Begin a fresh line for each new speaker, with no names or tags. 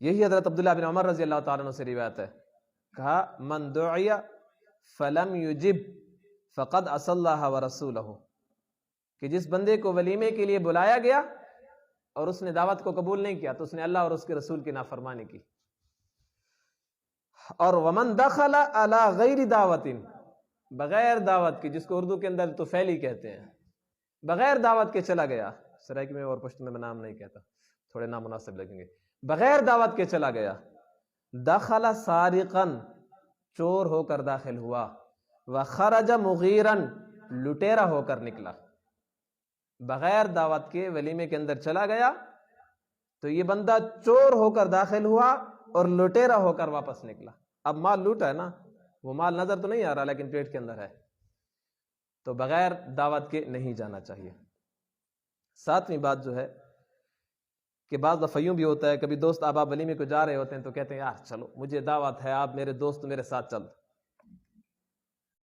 یہی حضرت عبداللہ بن عمر رضی اللہ تعالیٰ عنہ سے روایت ہے، کہا من دعی فلم یجب فقد عصی اللہ ورسولہ، کہ جس بندے کو ولیمے کے لیے بلایا گیا اور اس نے دعوت کو قبول نہیں کیا تو اس نے اللہ اور اس کے رسول کی نافرمانی کی۔ اور ومن دخل علی غیر دعوت، بغیر دعوت کی، جس کو اردو کے اندر توفیلی کہتے ہیں، بغیر دعوت کے چلا گیا، سرائکی میں اور پشت میں نام نہیں کہتا، تھوڑے نامناسب لگیں گے، بغیر دعوت کے چلا گیا، دخل سارقا، چور ہو کر داخل ہوا، وخرج مغیرا، لٹیرا ہو کر نکلا۔ بغیر دعوت کے ولیمے کے اندر چلا گیا تو یہ بندہ چور ہو کر داخل ہوا اور لٹیرا ہو کر واپس نکلا۔ اب مال لوٹا ہے نا، وہ مال نظر تو نہیں آ رہا لیکن پیٹ کے اندر ہے، تو بغیر دعوت کے نہیں جانا چاہیے۔ ساتویں بات جو ہے کہ بعض دفعہ یوں بھی ہوتا ہے، کبھی دوست احباب ولیمے کو جا رہے ہوتے ہیں تو کہتے ہیں یار چلو مجھے دعوت ہے، آپ میرے دوست میرے ساتھ چل،